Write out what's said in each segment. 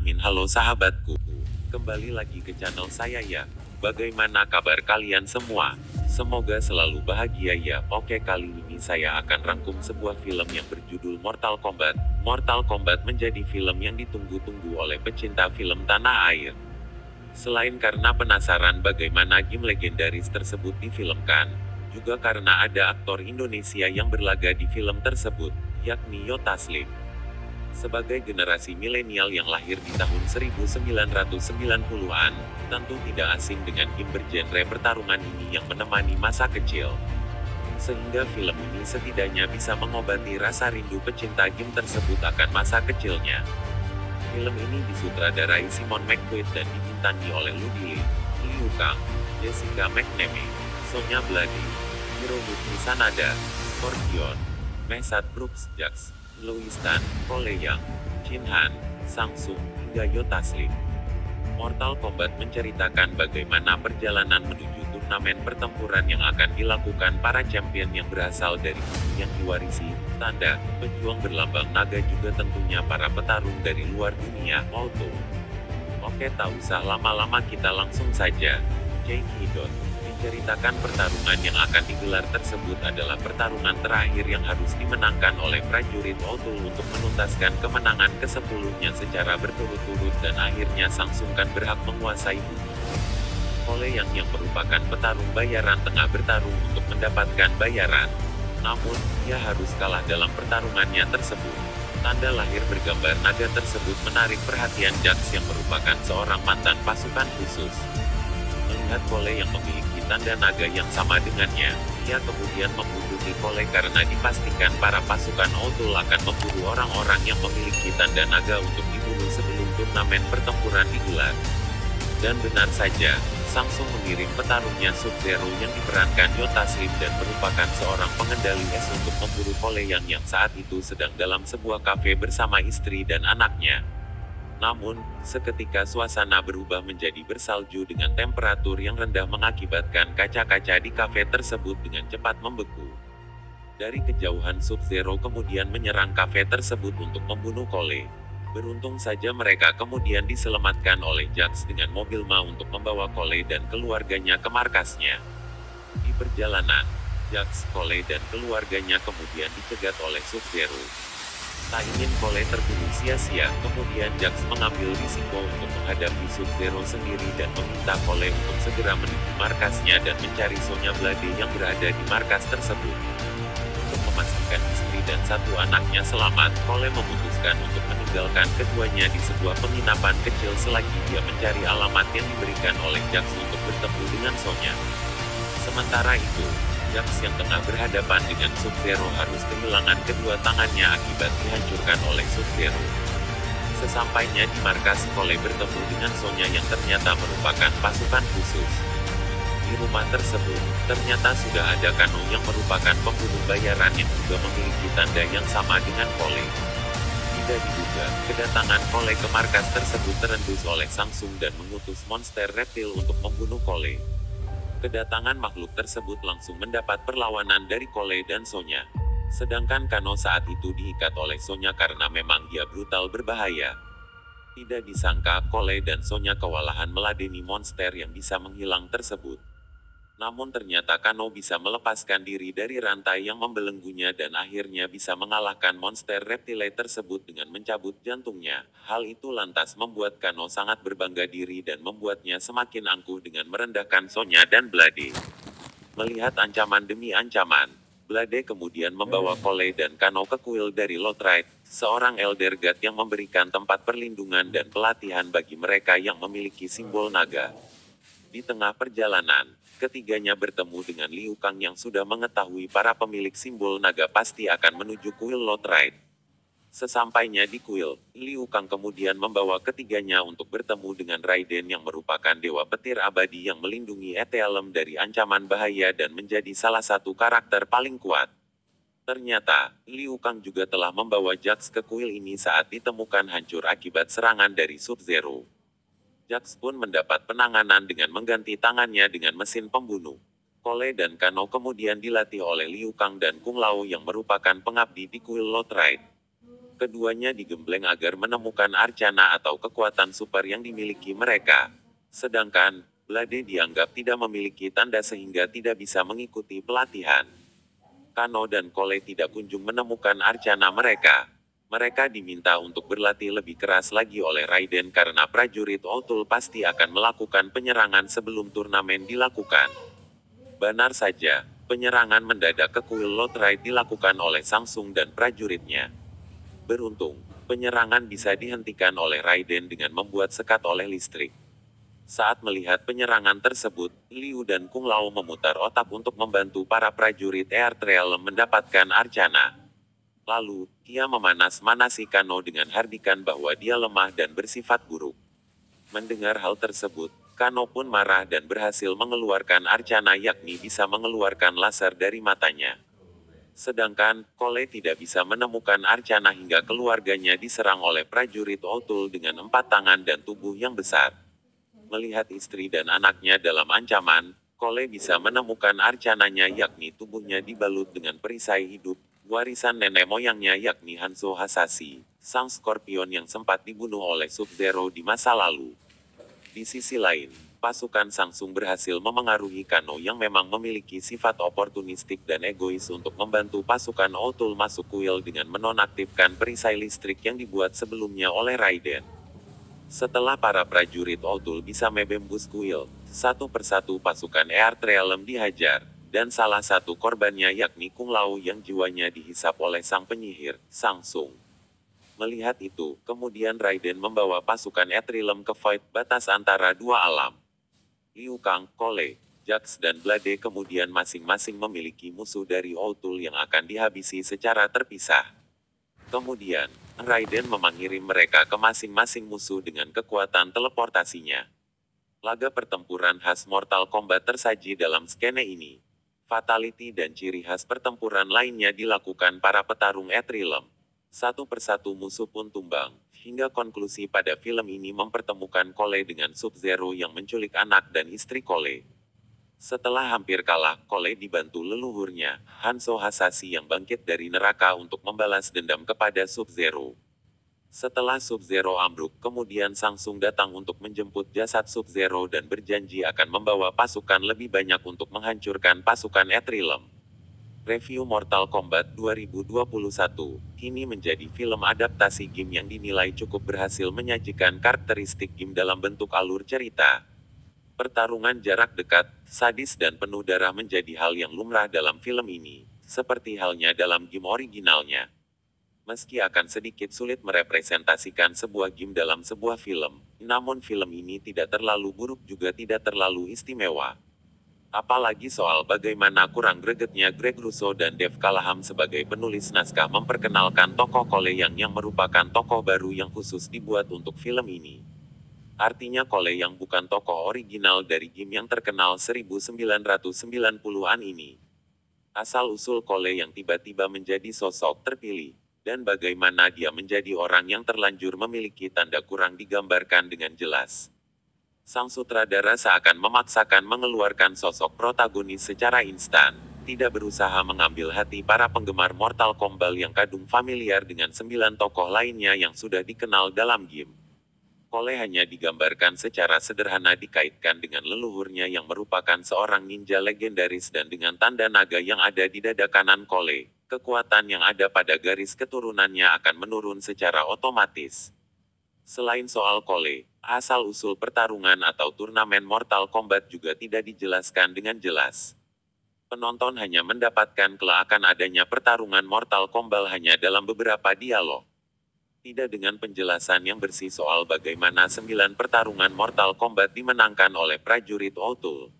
admin. Halo sahabatku, kembali lagi ke channel saya ya. Bagaimana kabar kalian semua? Semoga selalu bahagia ya. Oke, kali ini saya akan rangkum sebuah film yang berjudul Mortal Kombat. Mortal Kombat menjadi film yang ditunggu-tunggu oleh pecinta film tanah air. Selain karena penasaran bagaimana game legendaris tersebut difilmkan, juga karena ada aktor Indonesia yang berlaga di film tersebut, yakni Joe Taslim. Sebagai generasi milenial yang lahir di tahun 1990-an, tentu tidak asing dengan game bergenre pertarungan ini yang menemani masa kecil. Sehingga film ini setidaknya bisa mengobati rasa rindu pecinta game tersebut akan masa kecilnya. Film ini disutradarai Simon McQueen dan dibintangi oleh Rudy Lee, Liu Kang, Jessica McNamee, Sonya Blade, Hiroyuki Sanada, Scorpion, Mesad Brooks Jax, Louis Tan, Cole Young, Chin Han, Samsung, hingga Joe Taslim. Mortal Kombat menceritakan bagaimana perjalanan menuju turnamen pertempuran yang akan dilakukan para champion yang berasal dari bumi yang diwarisi, tanda, pejuang berlambang naga juga tentunya para petarung dari luar dunia, Auto. Oke, tak usah lama-lama kita langsung saja. Jaeki menceritakan pertarungan yang akan digelar tersebut adalah pertarungan terakhir yang harus dimenangkan oleh prajurit Autul untuk menuntaskan kemenangan ke-10-nya secara berturut-turut dan akhirnya Sang Sungkan berhak menguasai bumi. Cole yang merupakan petarung bayaran tengah bertarung untuk mendapatkan bayaran. Namun, ia harus kalah dalam pertarungannya tersebut. Tanda lahir bergambar naga tersebut menarik perhatian Jax yang merupakan seorang mantan pasukan khusus. Melihat Cole yang memiliki tanda naga yang sama dengannya, ia kemudian membunuh Cole karena dipastikan para pasukan Autul akan memburu orang-orang yang memiliki tanda naga untuk dibunuh sebelum turnamen pertempuran digelar. Dan benar saja, Samsung mengirim petarungnya Sub-Zero yang diperankan Joe Taslim dan merupakan seorang pengendali es untuk memburu Cole yang saat itu sedang dalam sebuah kafe bersama istri dan anaknya. Namun, seketika suasana berubah menjadi bersalju dengan temperatur yang rendah mengakibatkan kaca-kaca di kafe tersebut dengan cepat membeku. Dari kejauhan Sub-Zero kemudian menyerang kafe tersebut untuk membunuh Cole. Beruntung saja mereka kemudian diselamatkan oleh Jax dengan mobil Ma untuk membawa Cole dan keluarganya ke markasnya. Di perjalanan, Jax, Cole dan keluarganya kemudian dicegat oleh Sub-Zero. Tak ingin Cole terbunuh sia-sia, kemudian Jax mengambil risiko untuk menghadapi Sub-Zero sendiri dan meminta Cole untuk segera menuju markasnya dan mencari Sonya Blade yang berada di markas tersebut. Untuk memastikan istri dan satu anaknya selamat, Cole memutuskan untuk meninggalkan keduanya di sebuah penginapan kecil selagi dia mencari alamat yang diberikan oleh Jax untuk bertemu dengan Sonya. Sementara itu, Jax yang tengah berhadapan dengan Sub-Zero harus kehilangan kedua tangannya akibat dihancurkan oleh Sub-Zero. Sesampainya di markas, Cole bertemu dengan Sonya yang ternyata merupakan pasukan khusus. Di rumah tersebut, ternyata sudah ada Kano yang merupakan pembunuh bayaran yang juga memiliki tanda yang sama dengan Cole. Tidak diduga, kedatangan Cole ke markas tersebut terendus oleh Samsung dan mengutus monster reptil untuk membunuh Cole. Kedatangan makhluk tersebut langsung mendapat perlawanan dari Cole dan Sonya. Sedangkan Kano saat itu diikat oleh Sonya karena memang dia brutal berbahaya. Tidak disangka Cole dan Sonya kewalahan meladeni monster yang bisa menghilang tersebut. Namun ternyata Kano bisa melepaskan diri dari rantai yang membelenggunya dan akhirnya bisa mengalahkan monster reptile tersebut dengan mencabut jantungnya. Hal itu lantas membuat Kano sangat berbangga diri dan membuatnya semakin angkuh dengan merendahkan Sonya dan Blade. Melihat ancaman demi ancaman, Blade kemudian membawa Cole dan Kano ke kuil dari Lothright, seorang Elder God yang memberikan tempat perlindungan dan pelatihan bagi mereka yang memiliki simbol naga. Di tengah perjalanan, ketiganya bertemu dengan Liu Kang yang sudah mengetahui para pemilik simbol naga pasti akan menuju kuil Lothright. Sesampainya di kuil, Liu Kang kemudian membawa ketiganya untuk bertemu dengan Raiden yang merupakan dewa petir abadi yang melindungi Etealem dari ancaman bahaya dan menjadi salah satu karakter paling kuat. Ternyata, Liu Kang juga telah membawa Jax ke kuil ini saat ditemukan hancur akibat serangan dari Sub-Zero. Jax pun mendapat penanganan dengan mengganti tangannya dengan mesin pembunuh. Cole dan Kano kemudian dilatih oleh Liu Kang dan Kung Lao yang merupakan pengabdi di kuil Lothright. Keduanya digembleng agar menemukan Arcana atau kekuatan super yang dimiliki mereka. Sedangkan, Blade dianggap tidak memiliki tanda sehingga tidak bisa mengikuti pelatihan. Kano dan Cole tidak kunjung menemukan Arcana mereka. Mereka diminta untuk berlatih lebih keras lagi oleh Raiden karena prajurit O'Toole pasti akan melakukan penyerangan sebelum turnamen dilakukan. Benar saja, penyerangan mendadak ke kuil Lothright dilakukan oleh Samsung dan prajuritnya. Beruntung, penyerangan bisa dihentikan oleh Raiden dengan membuat sekat oleh listrik. Saat melihat penyerangan tersebut, Liu dan Kung Lao memutar otak untuk membantu para prajurit Earth Realm mendapatkan Arcana. Lalu, ia memanas-manasi Kano dengan hardikan bahwa dia lemah dan bersifat buruk. Mendengar hal tersebut, Kano pun marah dan berhasil mengeluarkan Arcana yakni bisa mengeluarkan laser dari matanya. Sedangkan, Cole tidak bisa menemukan Arcana hingga keluarganya diserang oleh prajurit O'Toole dengan 4 tangan dan tubuh yang besar. Melihat istri dan anaknya dalam ancaman, Cole bisa menemukan Arcananya yakni tubuhnya dibalut dengan perisai hidup, warisan nenek moyangnya yakni Hanzo Hasashi, sang Scorpion yang sempat dibunuh oleh Sub-Zero di masa lalu. Di sisi lain, pasukan Samsung berhasil memengaruhi Kano yang memang memiliki sifat oportunistik dan egois untuk membantu pasukan O'Toole masuk kuil dengan menonaktifkan perisai listrik yang dibuat sebelumnya oleh Raiden. Setelah para prajurit O'Toole bisa membembus kuil, satu persatu pasukan Earth Realm dihajar, dan salah satu korbannya yakni Kung Lao yang jiwanya dihisap oleh sang penyihir, Samsung. Melihat itu, kemudian Raiden membawa pasukan Earth-Realm ke Void batas antara dua alam. Liu Kang, Cole, Jax dan Blade kemudian masing-masing memiliki musuh dari O'Toole yang akan dihabisi secara terpisah. Kemudian, Raiden mengirim mereka ke masing-masing musuh dengan kekuatan teleportasinya. Laga pertempuran khas Mortal Kombat tersaji dalam skene ini. Fatality dan ciri khas pertempuran lainnya dilakukan para petarung Earth-Realm. Satu persatu musuh pun tumbang, hingga konklusi pada film ini mempertemukan Cole dengan Sub-Zero yang menculik anak dan istri Cole. Setelah hampir kalah, Cole dibantu leluhurnya, Hanzo Hasashi yang bangkit dari neraka untuk membalas dendam kepada Sub-Zero. Setelah Sub-Zero ambruk, kemudian Samsung datang untuk menjemput jasad Sub-Zero dan berjanji akan membawa pasukan lebih banyak untuk menghancurkan pasukan Earth-Realm. Review Mortal Kombat 2021, ini menjadi film adaptasi game yang dinilai cukup berhasil menyajikan karakteristik game dalam bentuk alur cerita. Pertarungan jarak dekat, sadis dan penuh darah menjadi hal yang lumrah dalam film ini, seperti halnya dalam game originalnya. Meski akan sedikit sulit merepresentasikan sebuah game dalam sebuah film, namun film ini tidak terlalu buruk juga tidak terlalu istimewa. Apalagi soal bagaimana kurang gregetnya Greg Russo dan Dave Callaham sebagai penulis naskah memperkenalkan tokoh Cole yang merupakan tokoh baru yang khusus dibuat untuk film ini. Artinya Cole yang bukan tokoh original dari game yang terkenal 1990-an ini. Asal-usul Cole yang tiba-tiba menjadi sosok terpilih, dan bagaimana dia menjadi orang yang terlanjur memiliki tanda kurang digambarkan dengan jelas. Sang sutradara seakan memaksakan mengeluarkan sosok protagonis secara instan, tidak berusaha mengambil hati para penggemar Mortal Kombat yang kadung familiar dengan 9 tokoh lainnya yang sudah dikenal dalam game. Cole hanya digambarkan secara sederhana dikaitkan dengan leluhurnya yang merupakan seorang ninja legendaris dan dengan tanda naga yang ada di dada kanan Cole, kekuatan yang ada pada garis keturunannya akan menurun secara otomatis. Selain soal Cole, asal-usul pertarungan atau turnamen Mortal Kombat juga tidak dijelaskan dengan jelas. Penonton hanya mendapatkan akan adanya pertarungan Mortal Kombat hanya dalam beberapa dialog. Tidak dengan penjelasan yang bersih soal bagaimana 9 pertarungan Mortal Kombat dimenangkan oleh prajurit O'Toole.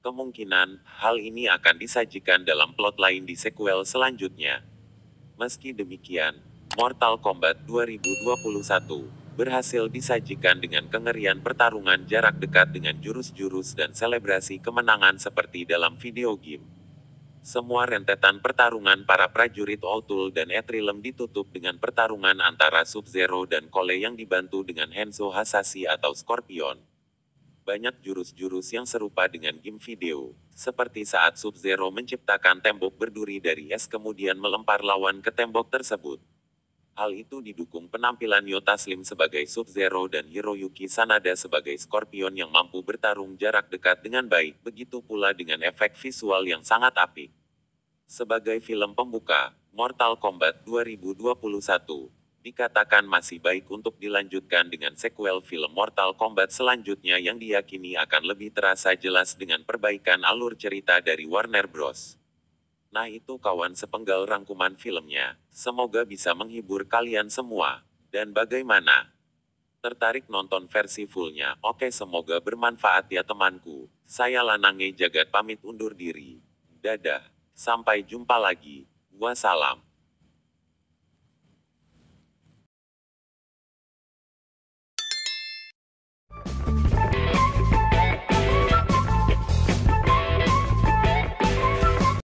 Kemungkinan, hal ini akan disajikan dalam plot lain di sequel selanjutnya. Meski demikian, Mortal Kombat 2021 berhasil disajikan dengan kengerian pertarungan jarak dekat dengan jurus-jurus dan selebrasi kemenangan seperti dalam video game. Semua rentetan pertarungan para prajurit O'Toole dan Earth-Realm ditutup dengan pertarungan antara Sub-Zero dan Cole yang dibantu dengan Hanzo Hasashi atau Scorpion. Banyak jurus-jurus yang serupa dengan game video, seperti saat Sub-Zero menciptakan tembok berduri dari es kemudian melempar lawan ke tembok tersebut. Hal itu didukung penampilan Yota Slim sebagai Sub-Zero dan Hiroyuki Sanada sebagai Scorpion yang mampu bertarung jarak dekat dengan baik, begitu pula dengan efek visual yang sangat apik. Sebagai film pembuka, Mortal Kombat 2021 dikatakan masih baik untuk dilanjutkan dengan sequel film Mortal Kombat selanjutnya yang diyakini akan lebih terasa jelas dengan perbaikan alur cerita dari Warner Bros. Nah itu kawan sepenggal rangkuman filmnya, semoga bisa menghibur kalian semua. Dan bagaimana? Tertarik nonton versi fullnya? Oke, semoga bermanfaat ya temanku. Saya Lanange Jagat pamit undur diri. Dadah. Sampai jumpa lagi. Wassalam.